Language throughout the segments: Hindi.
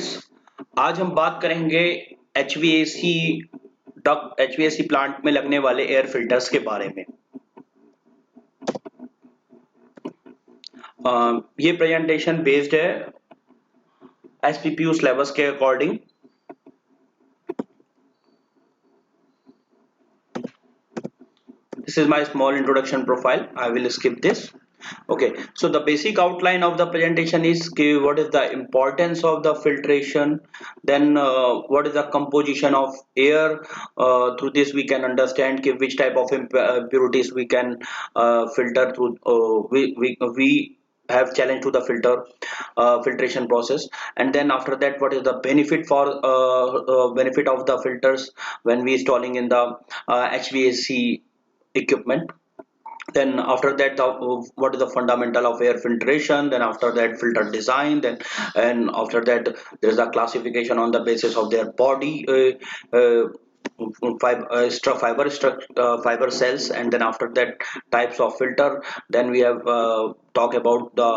स्टूडेंट्स, आज हम बात करेंगे एचवीएसी एचवीएसी प्लांट में लगने वाले एयर फिल्टर्स के बारे में। ये प्रेजेंटेशन बेस्ड है एसपीपीयू सिलेबस के according. This is my small introduction profile. I will skip this. Okay, so the basic outline of the presentation is what is the importance of the filtration, then what is the composition of air. Through this we can understand which type of impurities we can filter through. We have challenge to the filtration process, and then after that what is the benefit for benefit of the filters when we installing in the HVAC equipment. Then after that what is the fundamental of air filtration, then after that filter design, then and after that there is a classification on the basis of their body fiber cells, and then after that types of filter. Then we have talk about the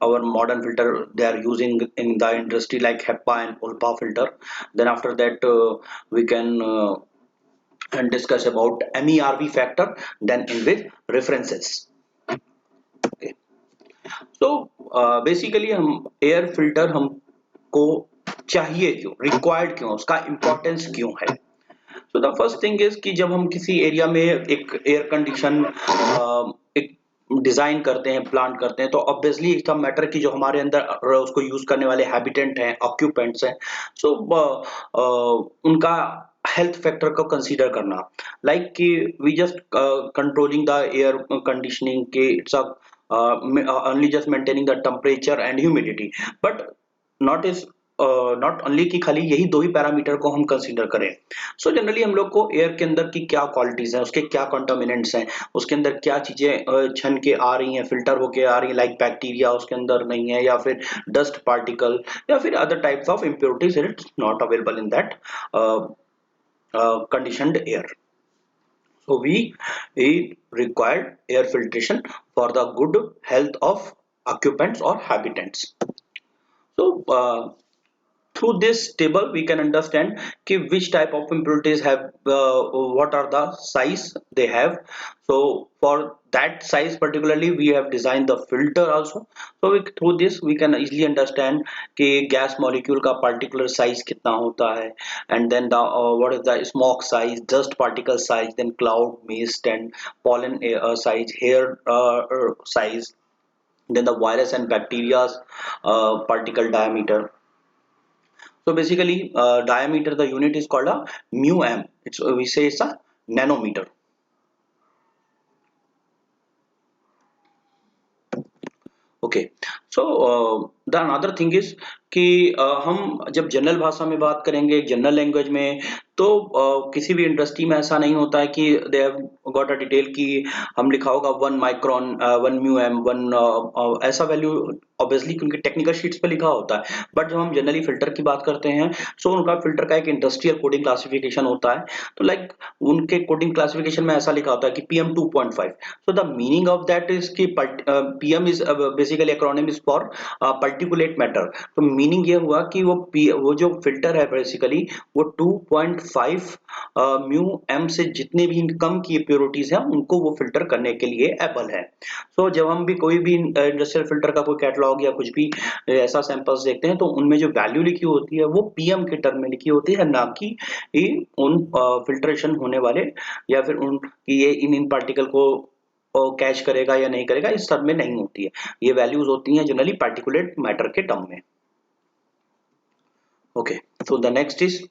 our modern filter they are using in the industry like HEPA and ULPA filter. Then after that we can and discuss about MERV factor, then in with references. Okay. So basically हम एयर फिल्टर हमको चाहिए क्यों, रिक्वायर्ड क्यों, उसका इम्पोर्टेंस क्यों है। सो द फर्स्ट थिंग इज कि जब हम किसी एरिया में एक एयर कंडीशन एक डिजाइन करते हैं, प्लान करते हैं, तो ऑब्वियसली इट्स अ मैटर कि जो हमारे अंदर उसको यूज करने वाले हैबिटेंट हैं, ऑक्यूपेंट्स हैं, सो उनका हेल्थ फैक्टर को कंसीडर करना, लाइक कि we just controlling the air conditioning के it's only just maintaining the temperature and humidity, but not is not only कि खाली यही दो ही पैरामीटर को हम कंसीडर करें। सो जनरली हम लोग को एयर के अंदर की क्या क्वालिटीज हैं, उसके क्या कंटामिनेंट्स हैं, उसके अंदर क्या चीजें छन के आ रही हैं, फिल्टर होके आ रही हैं, लाइक बैक्टीरिया उसके अंदर नहीं है, या फिर डस्ट पार्टिकल, या फिर other types of impurities it's not available in that conditioned air. So we required air filtration for the good health of occupants or habitants. So through this table we can understand कि which type of impurities have what are the size they have. So for that size particularly we have designed the filter also. So through this we can easily understand कि gas molecule का particular size कितना होता है, and then the what is the smoke size, dust particle size, then cloud mist and pollen size, hair size, then the virus and bacteria's particle diameter. So basically diameter, the unit is called a mu m. It's we say it's a nanometer. Okay, so the another thing is कि हम जब जनरल भाषा में बात करेंगे, जनरल लैंग्वेज में, तो किसी भी इंडस्ट्री में ऐसा नहीं होता है कि they have got a detail कि हम लिखा होगा 1 माइक्रोन 1 म्यू एम 1 ऐसा वैल्यू ऑब्वियसली क्योंकि टेक्निकल शीट्स पे लिखा होता है। बट जब हम जनरली फिल्टर की बात करते हैं, सो उनका फिल्टर का एक इंडस्ट्रियल कोडिंग क्लासिफिकेशन होता है। तो लाइक उनके कोडिंग क्लासिफिकेशन में ऐसा लिखा होता है कि PM 2.5. So the meaning of that is कि PM is basically acronym is for particulate matter. तो मीनिंग ये हुआ कि वो जो फिल्टर है बेसिकली वो 2.5 म्यू एम से जितने भी कम की प्योरिटीज हैं उनको वो फिल्टर करने के लिए एबल है। सो जब हम भी कोई भी इंडस्ट्रियल फिल्टर का कोई कैटलॉग या कुछ भी ऐसा सैंपल्स देखते हैं, तो उनमें जो वैल्यू लिखी होती है वो PM के टर्म में लिखी होती है, ना कि उन फिल्ट्रेशन होने वाले या फिर उन ये इन पार्टिकल को कैच करेगा या नहीं करेगा, इस टर्म में नहीं होती है। ये वैल्यूज होती हैं जनरली पार्टिकुलेट मैटर के टर्म में। Okay, so the next is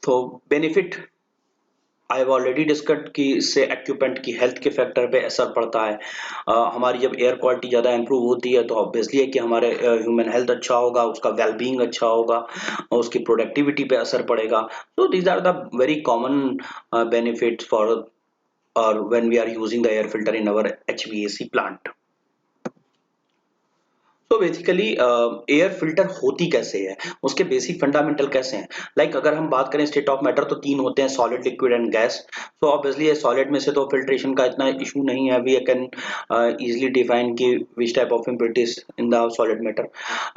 तो benefit I have already discussed कि इससे एक्यूपेंट की हेल्थ के फैक्टर पे असर पड़ता है। हमारी जब एयर क्वालिटी ज़्यादा इंप्रूव होती है तो ऑब्वियसली है कि हमारे ह्यूमन हेल्थ अच्छा होगा, उसका वेलबींग अच्छा होगा, उसकी प्रोडक्टिविटी पे असर पड़ेगा। So these are the very common benefits for और when we are using the air filter in our HVAC plant. So basically air filter होती कैसे है, उसके बेसिक फंडामेंटल कैसे हैं। लाइक अगर हम बात करें स्टेट ऑफ मैटर तो तीन होते हैं, solid, liquid and gas. So obviously solid में से तो फिल्ट्रेशन का इतना इशू नहीं है, वी कैन इजीली डिफाइन कि which type of impurities in the solid matter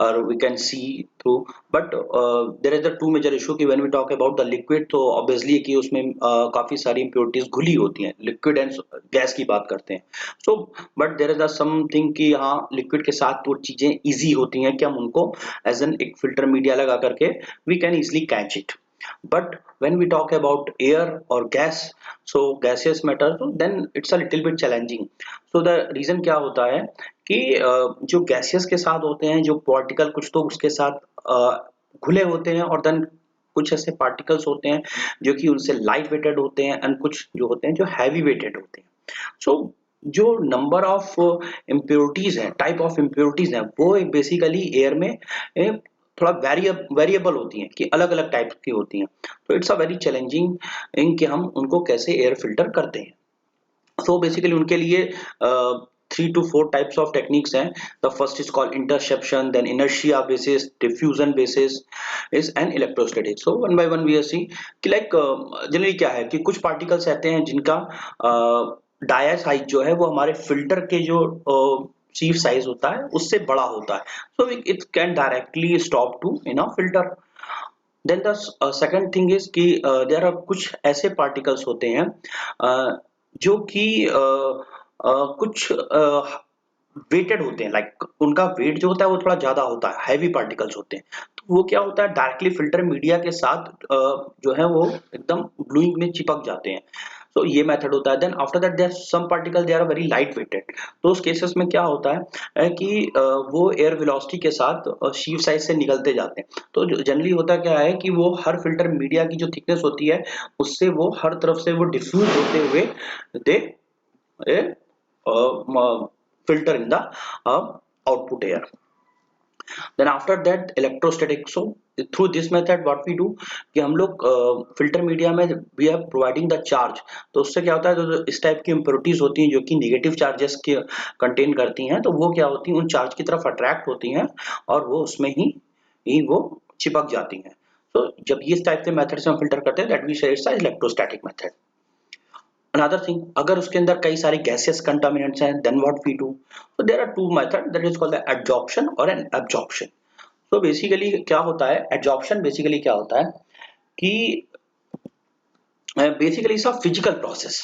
और we can see through. But there is the two major issue कि when we talk about the liquid तो ऑब्वियसली कि उसमें काफी सारी इम्प्योरिटीज घुली होती हैं, लिक्विड एंड गैस की बात करते हैं। So but there is something कि हाँ लिक्विड के साथ वो चीजें इजी होती हैं कि हम उनको एज एन एक फिल्टर मीडिया लगा करके we can easily catch it. But when we talk about air or gas, so gaseous matter, so then it's a little bit challenging. so the reason क्या होता है कि जो gaseous के साथ होते हैं जो particle कुछ तो उसके साथ घुले होते हैं और then कुछ ऐसे particles होते हैं जो कि उनसे लाइट वेटेड होते हैं एंड कुछ जो होते हैं जो हैवी वेटेड होते हैं। सो जो नंबर ऑफ इम्प्योरिटीज हैं, टाइप ऑफ इम्प्योरिटीज हैं, वो बेसिकली एयर में थोड़ा वेरिएबल होती हैं कि अलग अलग टाइप की होती हैं। तो इट्स अ वेरी चैलेंजिंग इन कि हम उनको कैसे एयर फिल्टर करते हैं। सो बेसिकली उनके लिए 3 to 4 types of techniques हैं। The first is called interception, then inertia basis, diffusion basis is and electrostatic. So one by one we see कि like जनरली क्या है कि कुछ पार्टिकल्स रहते हैं जिनका डाया साइज जो है वो हमारे फिल्टर के जो शीफ साइज होता है उससे बड़ा होता है, so it can directly stop to in a filter. Then the second thing is कि देयर आर कुछ ऐसे पार्टिकल्स होते हैं जो कि कुछ वेटेड होते हैं, लाइक उनका वेट जो होता है वो थोड़ा ज्यादा होता है, हैवी पार्टिकल्स होते हैं। तो वो क्या होता है डायरेक्टली फिल्टर मीडिया के साथ जो है वो एकदम ग्लूइंग में चिपक जाते हैं। तो ये मेथड होता है। Then after that there some particle they are very light weighted. तो उस केसेस में क्या होता है कि वो एयर वेलोसिटी के साथ शीव साइज से निकलते जाते हैं। तो जनरली होता क्या है कि वो हर फिल्टर मीडिया की जो थिकनेस होती है उससे वो हर तरफ से वो डिफ्यूज होते हुए दे filter in the output air. Then after that electrostatic. So through this method what we do कि हम लोग फिल्टर मीडिया में we are providing the charge। तो उससे क्या होता है तो इस टाइप की इम्प्योरिटीज होती हैं जो कि नेगेटिव चार्जेस के कंटेन करती हैं, तो वो क्या होती हैं उन चार्ज की तरफ अट्रैक्ट होती हैं और वो उसमें ही वो चिपक जाती हैं। तो जब ये टाइप के मेथड से हम फिल्टर करते हैं दैट वी से it's electrostatic method. Another thing, अगर उसके अंदर कई सारे gaseous contaminants हैं then what we do? So there are two methods that is called the adsorption or an absorption. So basically क्या होता है adsorption, basically क्या होता है कि basically it's a physical process।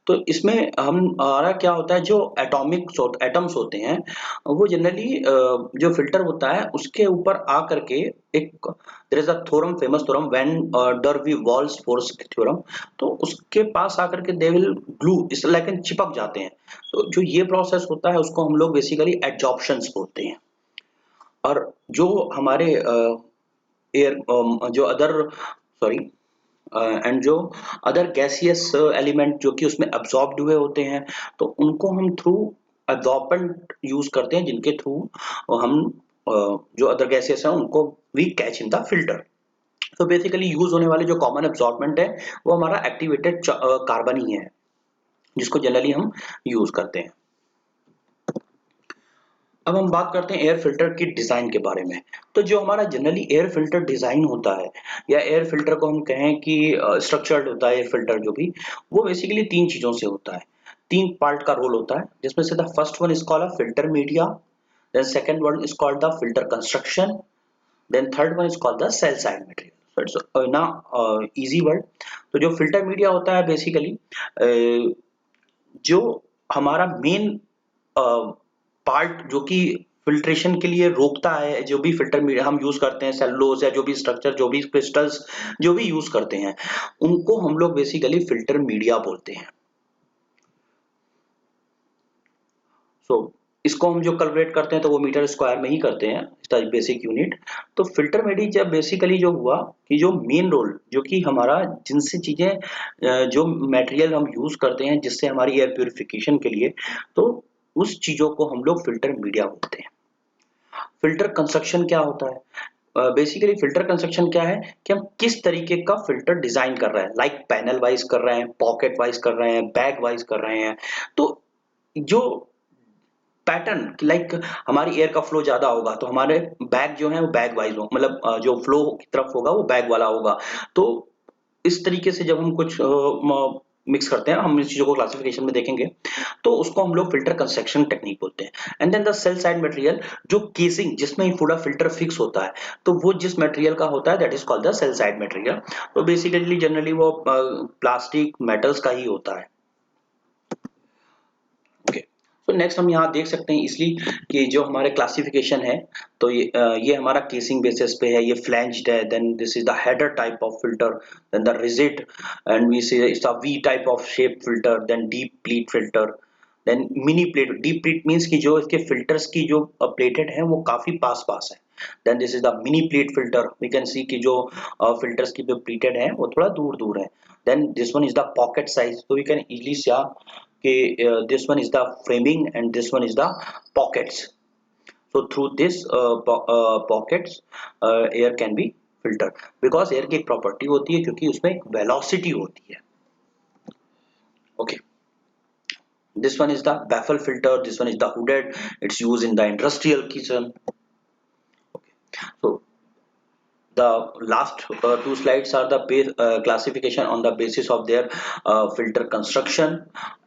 तो इसमें हम हमारा क्या होता है जो एटम्स होते हैं वो जनरली जो फिल्टर होता है उसके ऊपर आ करके एक there is a theorem, famous theorem van der Waals force theorem. तो उसके पास आकर के they will glue is like चिपक जाते हैं। तो जो ये प्रोसेस होता है उसको हम लोग बेसिकली एडजॉर्प्शंस बोलते हैं। और जो हमारे एयर जो अदर सॉरी एंड जो अदर गैसियस एलिमेंट जो कि उसमें अब्सॉर्ब्ड हुए होते हैं तो उनको हम थ्रू अब्सॉर्बेंट यूज करते हैं जिनके थ्रू हम जो अदर गैसेस हैं उनको we catch in the filter. तो बेसिकली यूज होने वाले जो कॉमन अब्सॉर्बेंट है वो हमारा एक्टिवेटेड कार्बन ही है जिसको जनरली हम यूज करते हैं। अब हम बात करते हैं एयर फिल्टर की डिजाइन के बारे में। तो जो हमारा जनरली एयर फिल्टर डिजाइन होता है या एयर फिल्टर को हम कहें कि स्ट्रक्चर्ड होता है एयर फिल्टर जो भी, वो बेसिकली तीन चीजों से होता है, तीन पार्ट का रोल होता है जिसमें से the first one is called a filter media, then second one is called the filter construction, then third one is called the cell side material. So it's ना इजी वर्ड। तो जो फिल्टर मीडिया होता है बेसिकली जो हमारा मेन पार्ट जो कि फिल्ट्रेशन के लिए रोकता है, जो भी फिल्टर मीडिया हम यूज करते हैं सेलुलोज या जो भी स्ट्रक्चर जो भी क्रिस्टल्स जो भी यूज करते हैं उनको हम लोग बेसिकली फिल्टर मीडिया बोलते हैं। सो इसको हम जो कैलकुलेट करते हैं तो वो मीटर स्क्वायर में ही करते हैं, इसका बेसिक यूनिट। तो फिल्टर मीडिया जब बेसिकली जो हुआ कि जो मेन रोल जो कि हमारा जिनसे चीजें जो मटेरियल हम यूज करते हैं जिससे हमारी एयर प्यूरिफिकेशन के लिए, तो उस चीजों को हम लोग फिल्टर मीडिया बोलते हैं। फिल्टर कंस्ट्रक्शन क्या होता है? बेसिकली फिल्टर कंस्ट्रक्शन क्या है कि हम किस तरीके का फिल्टर डिजाइन कर रहे हैं, लाइक पैनल वाइज कर रहे हैं, पॉकेट वाइज कर रहे हैं, बैग वाइज कर रहे हैं। तो जो पैटर्न लाइक हमारी एयर का फ्लो ज्यादा होगा तो हमारे बैग जो है वो बैग वाइज हो, मतलब जो फ्लो की तरफ होगा वो बैग वाला होगा। तो इस तरीके से जब हम कुछ मिक्स करते हैं, हम इस चीजों को क्लासिफिकेशन में देखेंगे, तो उसको हम लोग फिल्टर कंस्ट्रक्शन टेक्निक बोलते हैं। And then the cell side material, जो केसिंग जिसमें ही पूरा फिल्टर फिक्स होता है, तो वो जिस मटेरियल का होता है that is called the cell side material. तो बेसिकली जनरली वो प्लास्टिक मेटल्स का ही होता है। ओके, तो नेक्स्ट हम यहाँ देख सकते हैं इसलिए कि जो हमारे क्लासिफिकेशन है, तो ये हमारा केसिंग बेसिस पे है, ये फ्लैंज्ड है, then this is the header type of filter, then the rigid, and we see it's a V type of shape filter, then deep pleat filter, then mini pleat. Deep pleat means कि जो इसके फिल्टर्स की जो प्लेटेड है वो काफी पास पास है। Then this is the mini pleat filter, we can see कि जो फिल्टर्स की जो प्लेटेड है वो थोड़ा दूर दूर है। Then this one is the pocket size, तो we can easily see this one is the framing and this one is the pockets. So through this pockets air can be filtered, because air की एक प्रॉपर्टी होती है क्योंकि उसमें एक वेलोसिटी होती है। okay, this one is the baffle filter, this one is the hooded, it's used in the industrial kitchen। okay, so the last two slides are the base classification on the basis of their filter construction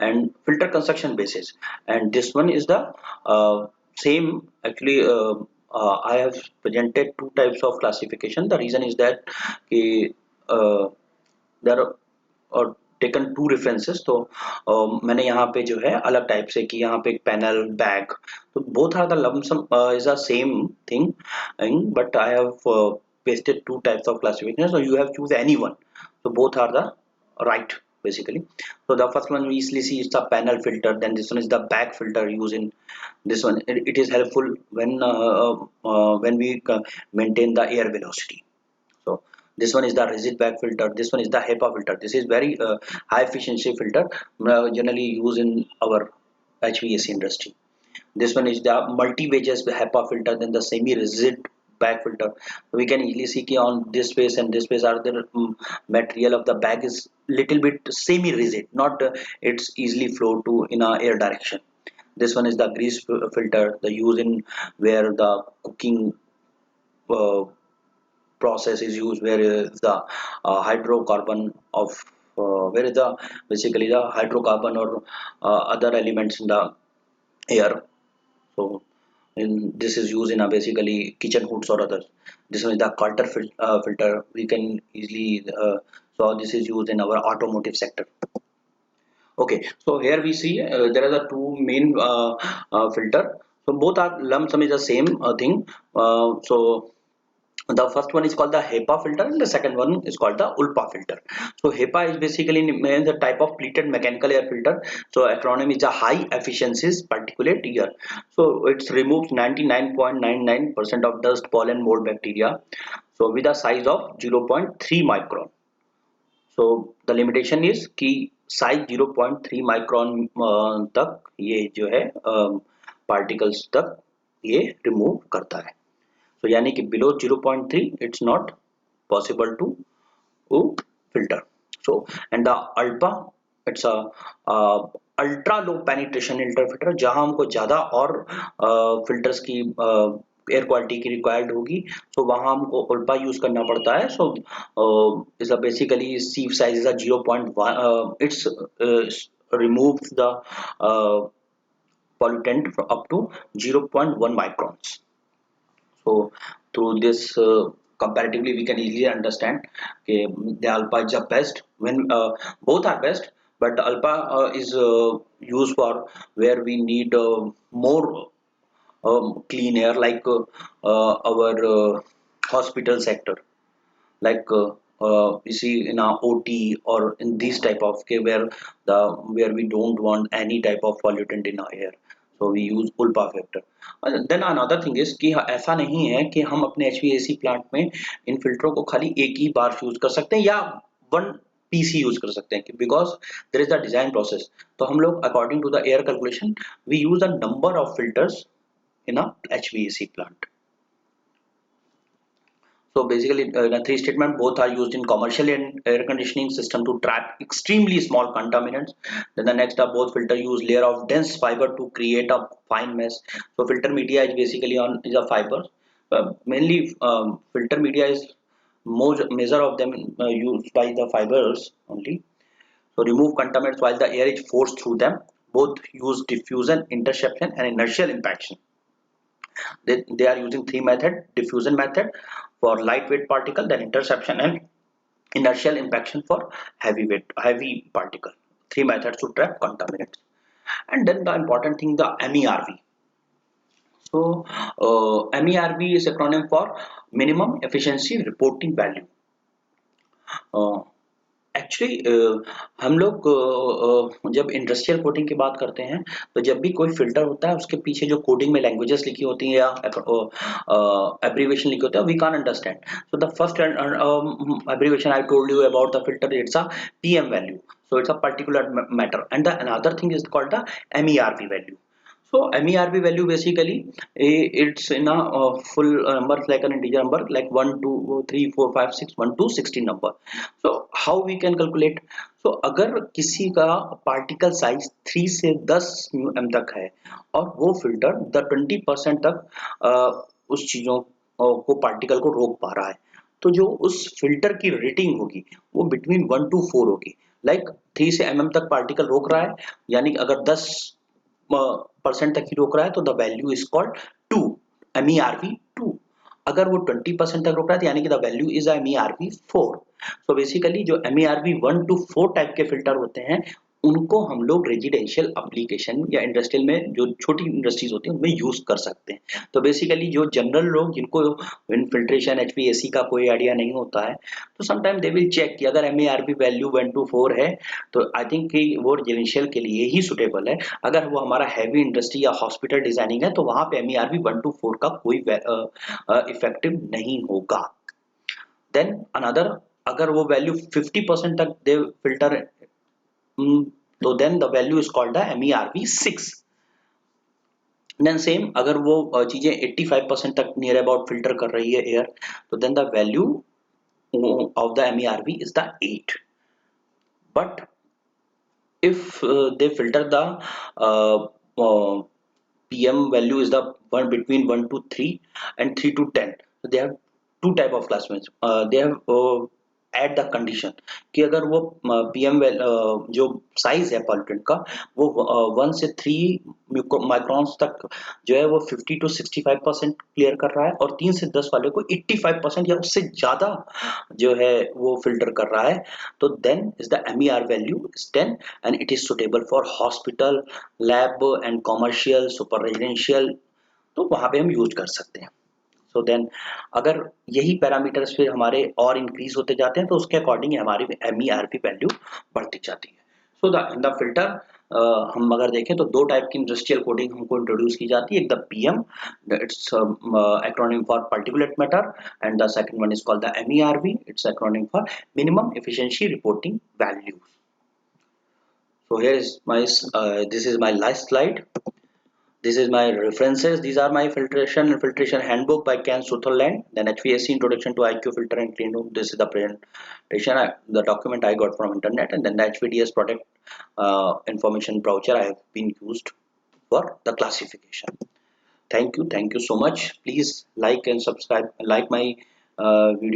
and filter construction basis, and this one is the same actually. I have presented two types of classification. The reason is that uh, there are और टेकन टू रेफरेंसेस, तो मैंने यहाँ पे जो है अलग टाइप से कि यहाँ पे एक पैनल बैग, तो both are the lump sum is a same thing, but I have pasted two types of classification, so you have choose any one, so both are the right basically. So the first one we easily see is the panel filter, then this one is the bag filter used in this one. It is helpful when we maintain the air velocity. So this one is the rigid bag filter, this one is the HEPA filter. This is very high efficiency filter, generally used in our HVAC industry. This one is the multi-wages HEPA filter, then the semi-rigid bag filter. We can easily see ki on this face and this face are the material of the bag is little bit semi-rigid, not it's easily flow to in a air direction. This one is the grease filter, the use in where the cooking uh, process is used, where is the hydrocarbon of where is the basically the hydrocarbon or other elements in the air. So this is used in a basically kitchen hoods or others. This one is the Carter filter. We can easily so this is used in our automotive sector. Okay, so here we see there are the two main filter. So both are lump sum is the same thing. So the first one is called the HEPA filter and the second one is called the ULPA filter. So HEPA is basically the type of pleated mechanical air filter. So acronym is a high efficiency particulate air. So it removes 99.99% of dust, pollen, mold, bacteria. So with a size of 0.3 micron. So the limitation is कि साइज 0.3 माइक्रोन तक ये जो है पार्टिकल्स तक ये रिमूव करता है। So यानी कि below 0.3 it's not possible to filter. So and the ULPA it's a ultra low penetration filter, जहां हमको ज्यादा और फिल्टर्स की एयर क्वालिटी की रिक्वायर्ड होगी, so वहां हमको उल्पा यूज करना पड़ता है। So is a basically sieve size is a 0.1 it's removes the pollutant up to 0.1 microns. So through this comparatively we can easily understand okay, the alpha is the best when both are best, but alpha is used for where we need more clean air like our hospital sector, like we see in our OT or in this type of care where we don't want any type of pollutant in our air, so we use ULPA factor. Then another thing is कि ऐसा नहीं है कि हम अपने HVAC प्लांट में इन फिल्टरों को खाली एक ही बार यूज कर सकते हैं या वन पीस ही यूज कर सकते हैं, because there is the design process. तो हम लोग according to the air calculation we use a number of filters in a HVAC plant. So basically, in a three statement, both are used in commercial and air conditioning system to trap extremely small contaminants. Then the next are both filter use layer of dense fiber to create a fine mesh. So filter media is basically on is a fiber. Mainly filter media is most measure of them used by the fibers only. So remove contaminants while the air is forced through them. Both use diffusion, interception, and inertial impaction. They are using three method: diffusion method for lightweight particle, then interception and inertial impaction for heavy particle. Three methods to trap contaminants. And then the important thing, the MERV. So MERV is acronym for minimum efficiency reporting value. Actually हम लोग जब इंडस्ट्रियल कोडिंग की बात करते हैं तो जब भी कोई फिल्टर होता है उसके पीछे जो कोडिंग में लैंग्वेजेस लिखी होती हैं या एब्रीविएशन लिखे होते हैं we can understand. So the first abbreviation I told you about the filter, it's a PM value, so it's a particular matter, and the another thing is called the MERV value. So MERV value basically it's in a full number like an integer number like 1 2 3 4 5 6 1 to 16 number. So how we can calculate? So अगर किसी का पार्टिकल साइज 3 से 10 म्यू तक है और वो फिल्टर द 20% तक उस चीजों को पार्टिकल को रोक पा रहा है तो जो उस फिल्टर की रेटिंग होगी वो बिटवीन 1 to 4 होगी. लाइक 3 से तक पार्टिकल रोक रहा है यानी अगर 10 परसेंट तक ही रोक रहा है तो the value is called 2, MERV 2. अगर वो 20% तक रोक रहा है तो यानी कि the value is MERV 4. So basically जो MERV 1 to 4 टाइप के फिल्टर होते हैं उनको हम लोग रेजिडेंशियल एप्लीकेशन या इंडस्ट्रियल में जो छोटी इंडस्ट्रीज होती हैं उनमें यूज कर सकते हैं. तो बेसिकली जो जनरल लोग जिनको इन्फिल्ट्रेशन HVAC का कोई आइडिया नहीं होता है तो समटाइम दे विल चेक कि अगर MERV वैल्यू 1 to 4 है तो आई थिंक कि वो रेजिडेंशियल के लिए ही सुटेबल है. अगर वो हमारा हैवी इंडस्ट्री या हॉस्पिटल डिजाइनिंग है तो वहां पे MERV 1 to 4 का कोई इफेक्टिव नहीं होगा. देन अनदर अगर वो वैल्यू 50% तक दे फिल्टर तो then the value is called the MERV 6. Then same अगर वो चीजें 85% तक नियर अबाउट फिल्टर कर रही है एयर तो then the value of the MERV is the 8. But if they filter the PM value is the one between 1 to 3 and 3 to 10, so they have two type of classmates. They have add the condition कि अगर वो PM जो साइज है पॉल्यूटेंट का वो 1 से 3 माइक्रॉन्स तक जो है वो 50 to 65% क्लियर कर रहा है और 3 से 10 वाले को 85% या उससे ज्यादा जो है वो फिल्टर कर रहा है तो then is the MER value is 10 and it is suitable for hospital, lab and commercial, super residential. तो वहां पे हम यूज कर सकते हैं. सो देन अगर यही पैरामीटर्स फिर हमारे और इंक्रीज होते जाते हैं तो उसके अकॉर्डिंग हमारी MERV वैल्यू बढ़ती जाती है. सो द फिल्टर हम अगर देखें तो दो टाइप की इंडस्ट्रियल कोडिंग हमको इंट्रोड्यूस की जाती है. एक the PM, it's acronym for particulate matter, and the second one is called the MERV, it's acronym for minimum efficiency reporting values. So here is my this is my last slide. This is my references. These are my filtration handbook by Ken Sutherland. Then HVAC introduction to IQ filter and clean room. This is the presentation, the document I got from internet, and then the HVDS product information brochure I have been used for the classification. Thank you so much. Please like and subscribe. Like my video.